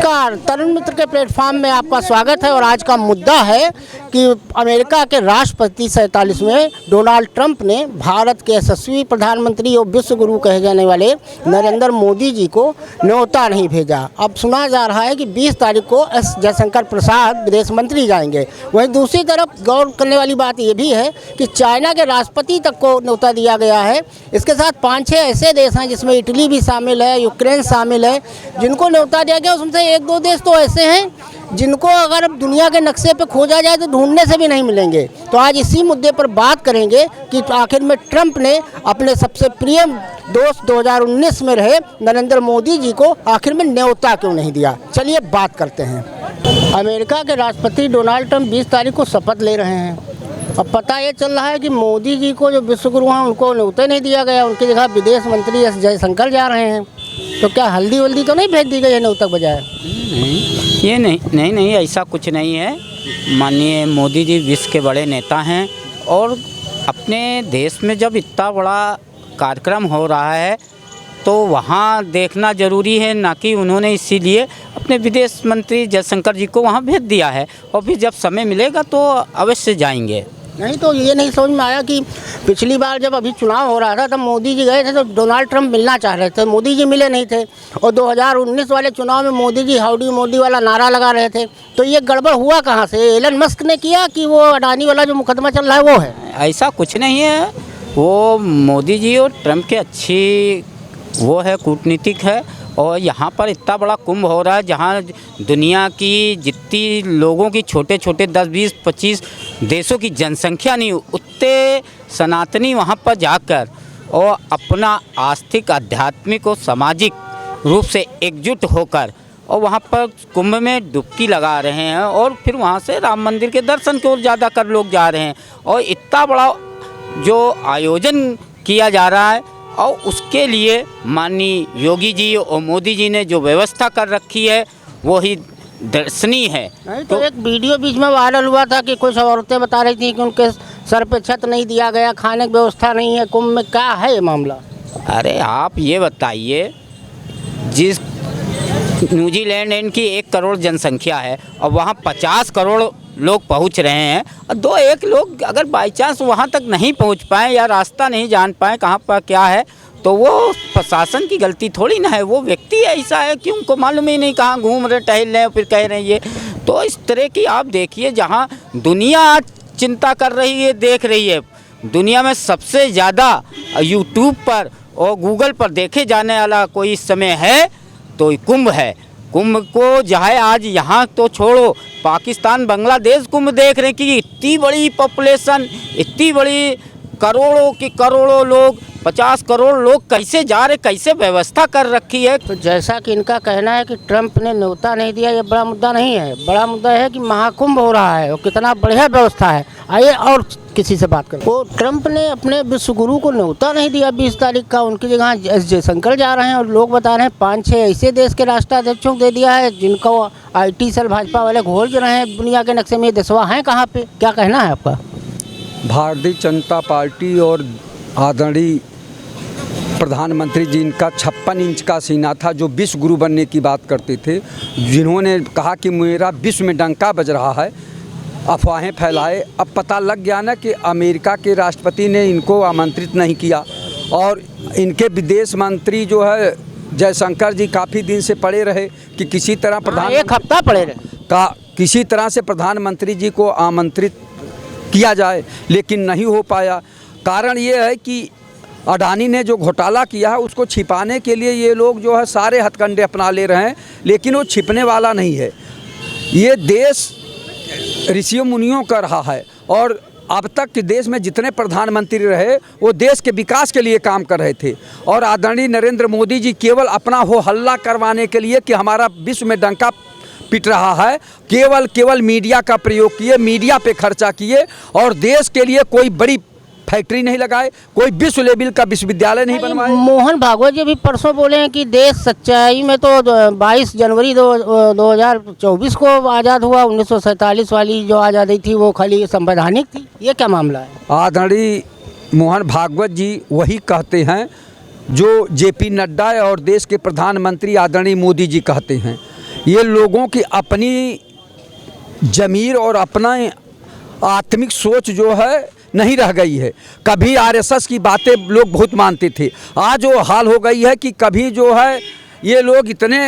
नमस्कार, तरुण मित्र के प्लेटफॉर्म में आपका स्वागत है। और आज का मुद्दा है कि अमेरिका के राष्ट्रपति 47वें डोनाल्ड ट्रंप ने भारत के यशस्वी प्रधानमंत्री और विश्व गुरु कहे जाने वाले नरेंद्र मोदी जी को न्योता नहीं भेजा। अब सुना जा रहा है कि 20 तारीख को एस जयशंकर प्रसाद विदेश मंत्री जाएंगे। वहीं दूसरी तरफ गौर करने वाली बात ये भी है कि चाइना के राष्ट्रपति तक को न्योता दिया गया है। इसके साथ 5-6 ऐसे देश हैं जिसमें इटली भी शामिल है, यूक्रेन शामिल है, जिनको न्योता दिया गया। उसमें से 1-2 देश तो ऐसे हैं जिनको अगर दुनिया के नक्शे पर खोजा जाए तो ढूंढने से भी नहीं मिलेंगे। तो आज इसी मुद्दे पर बात करेंगे कि आखिर में ट्रंप ने अपने सबसे प्रिय दोस्त 2019 में रहे नरेंद्र मोदी जी को आखिर में न्योता क्यों नहीं दिया। चलिए बात करते हैं। अमेरिका के राष्ट्रपति डोनाल्ड ट्रंप 20 तारीख को शपथ ले रहे हैं। अब पता ये चल रहा है कि मोदी जी को जो विश्व गुरु हैं उनको न्योता नहीं दिया गया, उनकी जगह विदेश मंत्री एस जयशंकर जा रहे हैं। तो क्या हल्दी वल्दी तो नहीं भेज दी गई है न्योता बजाय? नहीं, ऐसा कुछ नहीं है। माननीय मोदी जी विश्व के बड़े नेता हैं और अपने देश में जब इतना बड़ा कार्यक्रम हो रहा है तो वहाँ देखना ज़रूरी है, ना कि उन्होंने इसीलिए अपने विदेश मंत्री जयशंकर जी को वहाँ भेज दिया है। और फिर जब समय मिलेगा तो अवश्य जाएंगे। नहीं तो ये नहीं समझ में आया कि पिछली बार जब अभी चुनाव हो रहा था तब मोदी जी गए थे तो डोनाल्ड ट्रंप मिलना चाह रहे थे, मोदी जी मिले नहीं थे। और 2019 वाले चुनाव में मोदी जी हाउडी मोदी वाला नारा लगा रहे थे। तो ये गड़बड़ हुआ कहाँ से? एलन मस्क ने किया कि वो अडानी वाला जो मुकदमा चल रहा है वो है? ऐसा कुछ नहीं है। वो मोदी जी और ट्रंप के अच्छी वो है, कूटनीतिक है। और यहाँ पर इतना बड़ा कुंभ हो रहा है जहाँ दुनिया की जितनी लोगों की छोटे छोटे 10, 20, 25 देशों की जनसंख्या नहीं, उतने सनातनी वहाँ पर जाकर और अपना आस्थिक, आध्यात्मिक और सामाजिक रूप से एकजुट होकर और वहाँ पर कुंभ में डुबकी लगा रहे हैं। और फिर वहाँ से राम मंदिर के दर्शन की ओर ज़्यादा कर लोग जा रहे हैं। और इतना बड़ा जो आयोजन किया जा रहा है और उसके लिए माननीय योगी जी और मोदी जी ने जो व्यवस्था कर रखी है वो ही दर्शनीय है। तो एक वीडियो बीच में वायरल हुआ था कि कुछ औरतें बता रही थी कि उनके सर पे छत नहीं दिया गया, खाने की व्यवस्था नहीं है कुंभ में। क्या है ये मामला? अरे आप ये बताइए, जिस न्यूजीलैंड इनकी 1 करोड़ जनसंख्या है और वहाँ 50 करोड़ लोग पहुँच रहे हैं और 2-1 लोग अगर बाई चांस वहाँ तक नहीं पहुँच पाए या रास्ता नहीं जान पाए कहाँ पर क्या है, तो वो प्रशासन की गलती थोड़ी ना है। वो व्यक्ति ऐसा है कि उनको मालूम ही नहीं कहाँ घूम रहे, टहल रहे, फिर कह रहे हैं ये। तो इस तरह की आप देखिए, जहाँ दुनिया आज चिंता कर रही है, देख रही है, दुनिया में सबसे ज़्यादा यूट्यूब पर और गूगल पर देखे जाने वाला कोई इस समय है तो कुंभ है। कुंभ को चाहे आज यहाँ तो छोड़ो, पाकिस्तान, बांग्लादेश कुंभ देख रहे हैं कि इतनी बड़ी पॉपुलेशन, इतनी बड़ी करोड़ों की करोड़ों लोग, 50 करोड़ लोग कैसे जा रहे, कैसे व्यवस्था कर रखी है। तो जैसा कि इनका कहना है कि ट्रंप ने न्योता नहीं दिया, ये बड़ा मुद्दा नहीं है। बड़ा मुद्दा है कि महाकुंभ हो रहा है और कितना बढ़िया व्यवस्था है। आइए और किसी से बात करें। वो ट्रंप ने अपने विश्व गुरु को न्योता नहीं दिया 20 तारीख का, उनकी जगह एस जयशंकर जा रहे हैं। और लोग बता रहे हैं 5-6 ऐसे देश के राष्ट्राध्यक्षों को दे दिया है जिनको IT सेल भाजपा वाले घोल रहे हैं दुनिया के नक्शे में। ये देशवा हैं कहाँ पे? क्या कहना है आपका? भारतीय जनता पार्टी और आदरणीय प्रधानमंत्री जी, इनका 56 इंच का सीना था जो विश्व गुरु बनने की बात करते थे, जिन्होंने कहा कि मेरा विश्व में डंका बज रहा है, अफवाहें फैलाए। अब पता लग गया ना कि अमेरिका के राष्ट्रपति ने इनको आमंत्रित नहीं किया और इनके विदेश मंत्री जो है जयशंकर जी काफ़ी दिन से पड़े रहे कि किसी तरह 1 हफ्ता पड़े रहे किसी तरह से प्रधानमंत्री जी को आमंत्रित किया जाए, लेकिन नहीं हो पाया। कारण ये है कि अडानी ने जो घोटाला किया है उसको छिपाने के लिए ये लोग जो है सारे हथकंडे अपना ले रहे हैं, लेकिन वो छिपने वाला नहीं है। ये देश ऋषियों मुनियों का रहा है और अब तक के देश में जितने प्रधानमंत्री रहे वो देश के विकास के लिए काम कर रहे थे। और आदरणीय नरेंद्र मोदी जी केवल अपना हो हल्ला करवाने के लिए कि हमारा विश्व में डंका पिट रहा है, केवल मीडिया का प्रयोग किए, मीडिया पे खर्चा किए और देश के लिए कोई बड़ी फैक्ट्री नहीं लगाए, कोई विश्व लेवल का विश्वविद्यालय नहीं बनवाए। मोहन भागवत जी भी परसों बोले हैं कि देश सच्चाई में तो 22 जनवरी 2024 को आज़ाद हुआ, 1947 वाली जो आज़ादी थी वो खाली संवैधानिक थी। ये क्या मामला है? आदरणीय मोहन भागवत जी वही कहते हैं जो JP नड्डा और देश के प्रधानमंत्री आदरणीय मोदी जी कहते हैं। ये लोगों की अपनी ज़मीर और अपना आत्मिक सोच जो है नहीं रह गई है। कभी आरएसएस की बातें लोग बहुत मानते थे, आज वो हाल हो गई है कि कभी जो है ये लोग इतने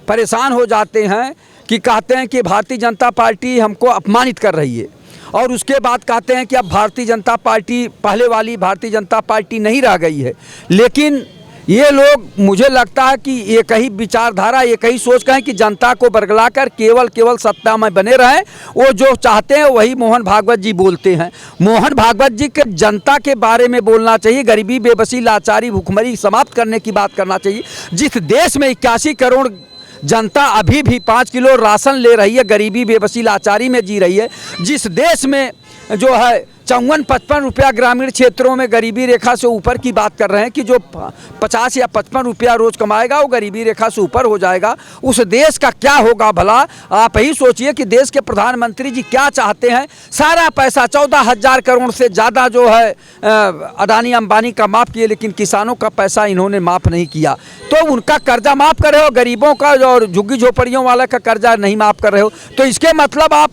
परेशान हो जाते हैं कि कहते हैं कि भारतीय जनता पार्टी हमको अपमानित कर रही है, और उसके बाद कहते हैं कि अब भारतीय जनता पार्टी पहले वाली भारतीय जनता पार्टी नहीं रह गई है। लेकिन ये लोग, मुझे लगता है कि एक ही विचारधारा, एक ही सोच का है कि जनता को बरगलाकर केवल सत्ता में बने रहें। वो जो चाहते हैं वही मोहन भागवत जी बोलते हैं। मोहन भागवत जी के जनता के बारे में बोलना चाहिए, गरीबी, बेबसी, लाचारी, भूखमरी समाप्त करने की बात करना चाहिए। जिस देश में 81 करोड़ जनता अभी भी 5 किलो राशन ले रही है, गरीबी, बेबसी, लाचारी में जी रही है, जिस देश में जो है 54-55 रुपया ग्रामीण क्षेत्रों में गरीबी रेखा से ऊपर की बात कर रहे हैं कि जो 50 या 55 रुपया रोज कमाएगा वो गरीबी रेखा से ऊपर हो जाएगा, उस देश का क्या होगा भला? आप ही सोचिए कि देश के प्रधानमंत्री जी क्या चाहते हैं। सारा पैसा 14,000 करोड़ से ज़्यादा जो है अडानी अंबानी का माफ़ किए, लेकिन किसानों का पैसा इन्होंने माफ़ नहीं किया। तो उनका कर्जा माफ़ कर रहे हो, गरीबों का और झुग्गी झोपड़ियों वाला का कर्जा नहीं माफ़ कर रहे हो, तो इसके मतलब आप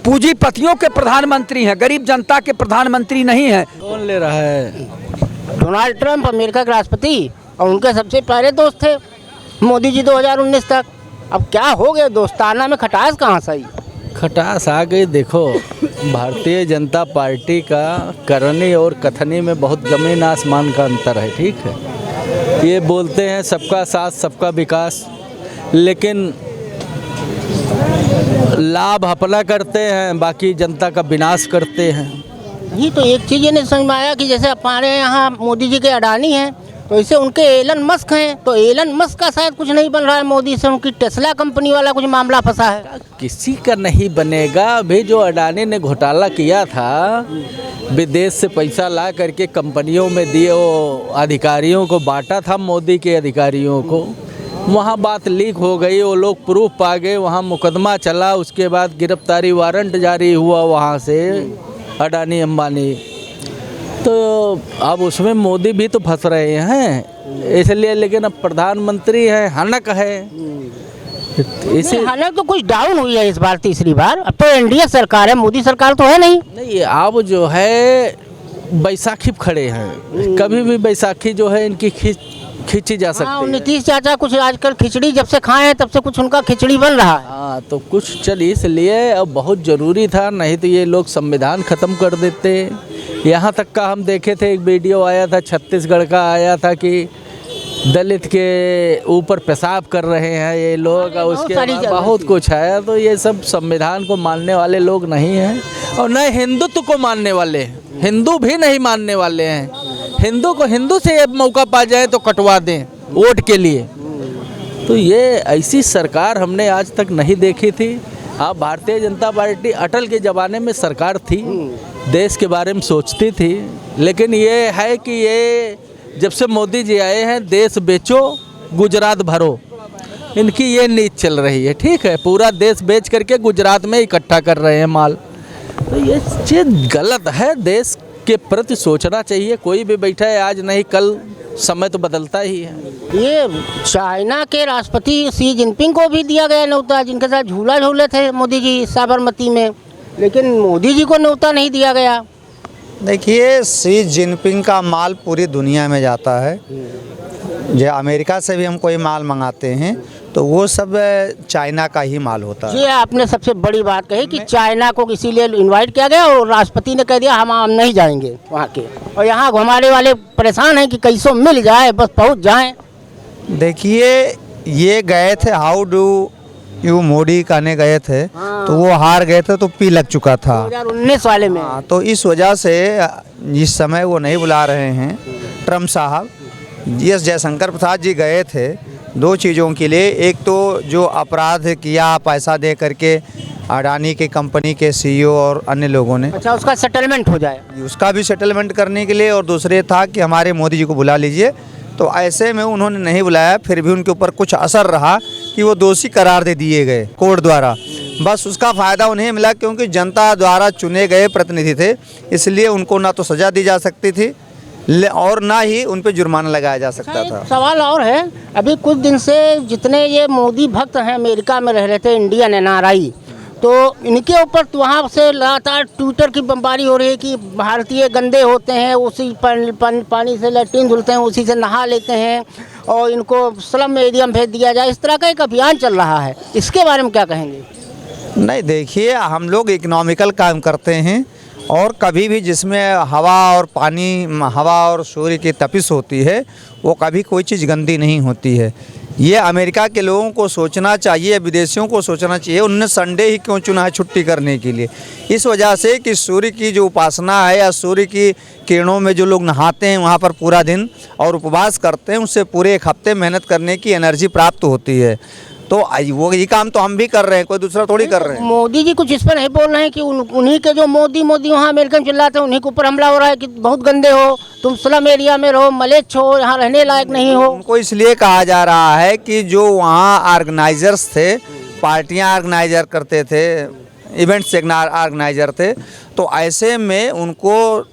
पूंजीपतियों के प्रधानमंत्री हैं, गरीब जनता के प्रधानमंत्री नहीं हैं। कौन ले रहा है? डोनाल्ड ट्रंप अमेरिका के राष्ट्रपति, और उनके सबसे प्यारे दोस्त थे मोदी जी 2019 तक। अब क्या हो गया, दोस्ताना में खटास कहाँ से आई? खटास आ गई। देखो, भारतीय जनता पार्टी का करनी और कथनी में बहुत ज़मीन आसमान का अंतर है, ठीक है। ये बोलते हैं सबका साथ सबका विकास, लेकिन लाभ अपना करते हैं, बाकी जनता का विनाश करते हैं। नहीं, तो एक चीज़ ये नहीं समझ में आया कि जैसे हमारे यहाँ मोदी जी के अडानी हैं, तो इसे उनके एलन मस्क हैं, तो एलन मस्क का शायद कुछ नहीं बन रहा है मोदी से, उनकी टेस्ला कंपनी वाला कुछ मामला फंसा है। किसी का नहीं बनेगा। अभी जो अडानी ने घोटाला किया था, विदेश से पैसा ला करके कंपनियों में दिए, वो अधिकारियों को बांटा था, मोदी के अधिकारियों को, वहाँ बात लीक हो गई, वो लोग प्रूफ पा गए, वहाँ मुकदमा चला, उसके बाद गिरफ्तारी वारंट जारी हुआ वहाँ से अडानी अंबानी। तो अब उसमें मोदी भी तो फंस रहे हैं इसलिए, लेकिन अब प्रधानमंत्री है, हनक है इसे। हनक तो कुछ डाउन हुई है इस बार, तीसरी बार। अब तो एनडीए सरकार है, मोदी सरकार तो है नहीं। अब जो है बैसाखी खड़े हैं, कभी भी बैसाखी जो है इनकी खींची जा सकती है। नीतीश चाचा कुछ आजकल खिचड़ी जब से खाए हैं तब से कुछ उनका खिचड़ी बन रहा है। हाँ, तो कुछ चल इसलिए अब बहुत ज़रूरी था, नहीं तो ये लोग संविधान ख़त्म कर देते। यहाँ तक का हम देखे थे, एक वीडियो आया था छत्तीसगढ़ का आया था कि दलित के ऊपर पेशाब कर रहे हैं ये लोग, और उसके बाद बहुत कुछ आया। तो ये सब संविधान को मानने वाले लोग नहीं हैं, और न हिंदुत्व को मानने वाले हैं, हिंदू भी नहीं मानने वाले हैं। हिंदू को हिंदू से मौका पा जाए तो कटवा दें वोट के लिए। तो ये ऐसी सरकार हमने आज तक नहीं देखी थी। हाँ, भारतीय जनता पार्टी अटल के ज़माने में सरकार थी, देश के बारे में सोचती थी, लेकिन ये है कि ये जब से मोदी जी आए हैं, देश बेचो गुजरात भरो, इनकी ये नीति चल रही है, ठीक है। पूरा देश बेच करके गुजरात में इकट्ठा कर रहे हैं माल। तो ये चीज़ गलत है, देश के प्रति सोचना चाहिए। कोई भी बैठा है आज नहीं कल, समय तो बदलता ही है। ये चाइना के राष्ट्रपति शी जिनपिंग को भी दिया गया न्योता, जिनके साथ झूला झूले थे मोदी जी साबरमती में, लेकिन मोदी जी को न्योता नहीं दिया गया। देखिए, शी जिनपिंग का माल पूरी दुनिया में जाता है। जो अमेरिका से भी हम कोई माल मंगाते हैं तो वो सब चाइना का ही माल होता है। ये आपने सबसे बड़ी बात कही कि चाइना को इसीलिए इनवाइट किया गया और राष्ट्रपति ने कह दिया हम नहीं जाएंगे वहाँ के, और यहाँ घुमाने वाले परेशान हैं कि कैसो मिल जाए, बस पहुँच जाएं। देखिए, ये गए थे हाउ डू यू मोदी कहने गए थे, तो वो हार गए थे, तो पी लग चुका था 2019 वाले में। तो इस वजह से इस समय वो नहीं बुला रहे हैं ट्रम्प साहब। एस जयशंकर प्रसाद जी गए थे दो चीज़ों के लिए, एक तो जो अपराध किया पैसा दे करके अडानी के कंपनी के सीईओ और अन्य लोगों ने, अच्छा, उसका सेटलमेंट हो जाए, उसका भी सेटलमेंट करने के लिए, और दूसरे था कि हमारे मोदी जी को बुला लीजिए। तो ऐसे में उन्होंने नहीं बुलाया, फिर भी उनके ऊपर कुछ असर रहा कि वो दोषी करार दे दिए गए कोर्ट द्वारा। बस उसका फ़ायदा उन्हें मिला क्योंकि जनता द्वारा चुने गए प्रतिनिधि थे, इसलिए उनको ना तो सज़ा दी जा सकती थी और ना ही उन पे जुर्माना लगाया जा सकता एक था। सवाल और है, अभी कुछ दिन से जितने ये मोदी भक्त हैं अमेरिका में रह रहे थे, इंडियन NRI, तो इनके ऊपर तो वहाँ से लगातार ट्विटर की बमबारी हो रही है कि भारतीय गंदे होते हैं, उसी पानी से लैट्रिन धुलते हैं, उसी से नहा लेते हैं और इनको स्लम एरिया में भेज दिया जाए। इस तरह का एक अभियान चल रहा है, इसके बारे में क्या कहेंगे? नहीं, देखिए, हम लोग इकोनॉमिकल काम करते हैं और कभी भी जिसमें हवा और पानी, हवा और सूर्य की तपिश होती है, वो कभी कोई चीज़ गंदी नहीं होती है। ये अमेरिका के लोगों को सोचना चाहिए, विदेशियों को सोचना चाहिए, उन्होंने संडे ही क्यों चुना है छुट्टी करने के लिए। इस वजह से कि सूर्य की जो उपासना है या सूर्य की किरणों में जो लोग नहाते हैं वहाँ पर पूरा दिन और उपवास करते हैं, उससे पूरे एक हफ्ते मेहनत करने की एनर्जी प्राप्त होती है। तो वो ये काम तो हम भी कर रहे हैं, कोई दूसरा थोड़ी कर रहे हैं। मोदी जी कुछ इस पर नहीं बोल रहे हैं कि उन्हीं के जो मोदी वहाँ अमेरिकन चिल्लाते हैं, उन्हीं के ऊपर हमला हो रहा है कि बहुत गंदे हो, तुम स्लम एरिया में रहो, मलेच्छ हो, यहाँ रहने लायक नहीं हो। उनको इसलिए कहा जा रहा है कि जो वहाँ ऑर्गेनाइजर्स थे, पार्टियाँ ऑर्गेनाइजर करते थे, इवेंट्स ऑर्गेनाइजर थे, तो ऐसे में उनको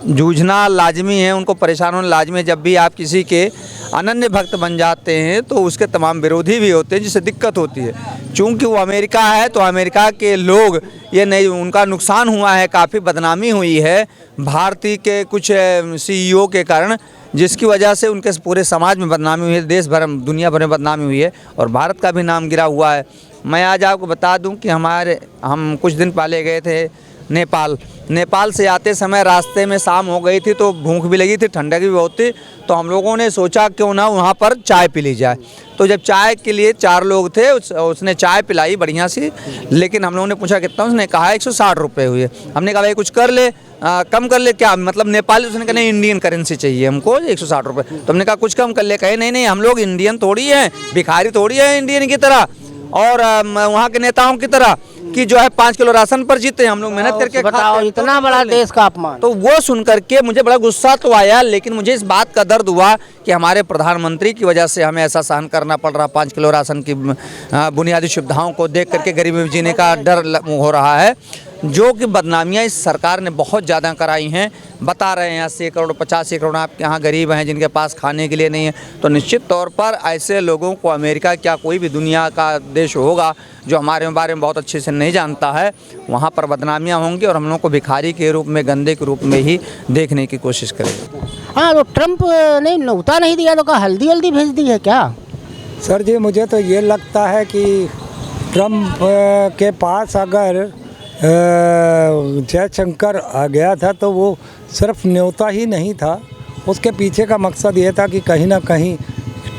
जूझना लाजमी है, उनको परेशान होना लाजमी है। जब भी आप किसी के अनन्य भक्त बन जाते हैं तो उसके तमाम विरोधी भी होते हैं, जिससे दिक्कत होती है। चूँकि वो अमेरिका है तो अमेरिका के लोग ये नहीं, उनका नुकसान हुआ है, काफ़ी बदनामी हुई है भारतीय के कुछ CEO के कारण, जिसकी वजह से उनके पूरे समाज में बदनामी हुई है, देश भर दुनिया भर में बदनामी हुई है और भारत का भी नाम गिरा हुआ है। मैं आज आपको बता दूं कि हम कुछ दिन पहले गए थे नेपाल से आते समय रास्ते में शाम हो गई थी, तो भूख भी लगी थी, ठंडक भी बहुत थी, तो हम लोगों ने सोचा क्यों ना वहाँ पर चाय पी ली जाए। तो जब चाय के लिए 4 लोग थे, उसने चाय पिलाई बढ़िया सी, लेकिन हम लोगों ने पूछा कितना, उसने कहा 160 रुपये हुए। हमने कहा भाई कुछ कर ले, कम कर ले, क्या मतलब नेपाली? उसने कहा नहीं, इंडियन करेंसी चाहिए हमको 160 रुपये। तो हमने कहा कुछ कम कर ले, कहे नहीं, हम लोग इंडियन थोड़ी हैं, भिखारी थोड़ी है इंडियन की तरह और वहाँ के नेताओं की तरह कि जो है 5 किलो राशन पर जीते, हम लोग मेहनत करके बताओ, इतना बड़ा देश का अपमान। तो वो सुन करके मुझे बड़ा गुस्सा तो आया, लेकिन मुझे इस बात का दर्द हुआ कि हमारे प्रधानमंत्री की वजह से हमें ऐसा सहन करना पड़ रहा। 5 किलो राशन की बुनियादी सुविधाओं को देख करके गरीबी में जीने का डर हो रहा है, जो कि बदनामियाँ इस सरकार ने बहुत ज़्यादा कराई हैं। बता रहे हैं 80 करोड़ 85 करोड़ आपके यहाँ गरीब हैं जिनके पास खाने के लिए नहीं है। तो निश्चित तौर पर ऐसे लोगों को अमेरिका, क्या कोई भी दुनिया का देश होगा जो हमारे बारे में बहुत अच्छे से नहीं जानता है, वहाँ पर बदनामियाँ होंगी और हम लोगों को भिखारी के रूप में, गंदे के रूप में ही देखने की कोशिश करेंगे। हाँ, तो ट्रम्प ने न्योता नहीं दिया तो कहा हल्दी वल्दी भेज दी है क्या? सर जी, मुझे तो ये लगता है कि ट्रम्प के पास अगर जयशंकर आ गया था तो वो सिर्फ न्योता ही नहीं था, उसके पीछे का मकसद ये था कि कहीं ना कहीं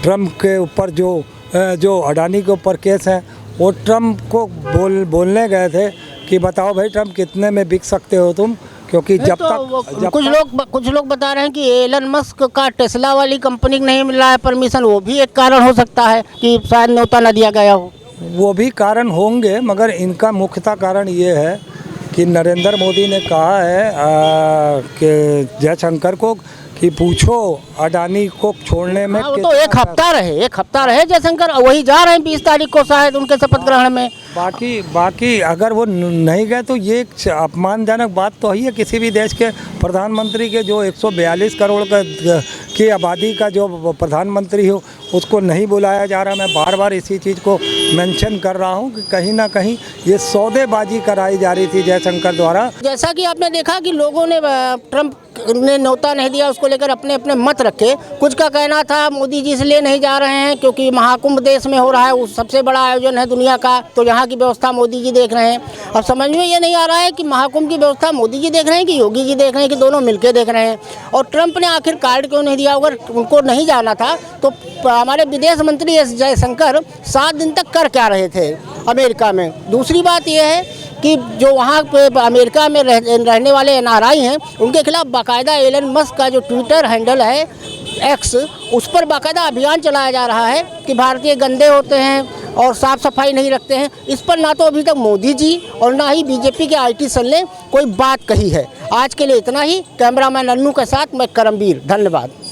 ट्रम्प के ऊपर जो अडानी के ऊपर केस है, वो ट्रम्प को बोलने गए थे कि बताओ भाई ट्रम्प कितने में बिक सकते हो तुम, क्योंकि कुछ लोग बता रहे हैं कि एलन मस्क का टेस्ला वाली कंपनी को नहीं मिल रहा है परमिशन, वो भी एक कारण हो सकता है कि शायद न्योता न दिया गया हो। वो भी कारण होंगे, मगर इनका मुख्यतः कारण ये है कि नरेंद्र मोदी ने कहा है कि जयशंकर को कि पूछो अडानी को छोड़ने में। वो तो एक हफ्ता रहे जयशंकर, वही जा रहे हैं 20 तारीख को शायद उनके शपथ ग्रहण में। बाकी अगर वो नहीं गए तो ये एक अपमानजनक बात तो है किसी भी देश के प्रधानमंत्री के, जो 142 करोड़ की आबादी का जो प्रधानमंत्री हो उसको नहीं बुलाया जा रहा। मैं बार बार इसी चीज़ को मेंशन कर रहा हूँ कि कहीं ना कहीं ये सौदेबाजी कराई जा रही थी जयशंकर द्वारा। जैसा कि आपने देखा कि लोगों ने ट्रम्प ने न्योता नहीं दिया, उसको लेकर अपने अपने मत रखे। कुछ का कहना था मोदी जी इसलिए नहीं जा रहे हैं क्योंकि महाकुंभ देश में हो रहा है, वो सबसे बड़ा आयोजन है दुनिया का, तो यहाँ की व्यवस्था मोदी जी देख रहे हैं। अब समझ में ये नहीं आ रहा है कि महाकुंभ की व्यवस्था मोदी जी देख रहे हैं कि योगी जी देख रहे हैं कि दोनों मिलकर देख रहे हैं। और ट्रम्प ने आखिर कार्ड क्यों नहीं दिया? अगर उनको नहीं जाना था तो हमारे विदेश मंत्री एस जयशंकर 7 दिन तक कर क्या रहे थे अमेरिका में? दूसरी बात यह है कि जो वहाँ पे अमेरिका में रहने वाले NRI हैं, उनके खिलाफ बाकायदा एलन मस्क का जो ट्विटर हैंडल है X, उस पर बाकायदा अभियान चलाया जा रहा है कि भारतीय गंदे होते हैं और साफ़ सफाई नहीं रखते हैं। इस पर ना तो अभी तक मोदी जी और ना ही बीजेपी के IT सेल ने कोई बात कही है। आज के लिए इतना ही। कैमरामैन अन्नू के साथ मैं करमवीर, धन्यवाद।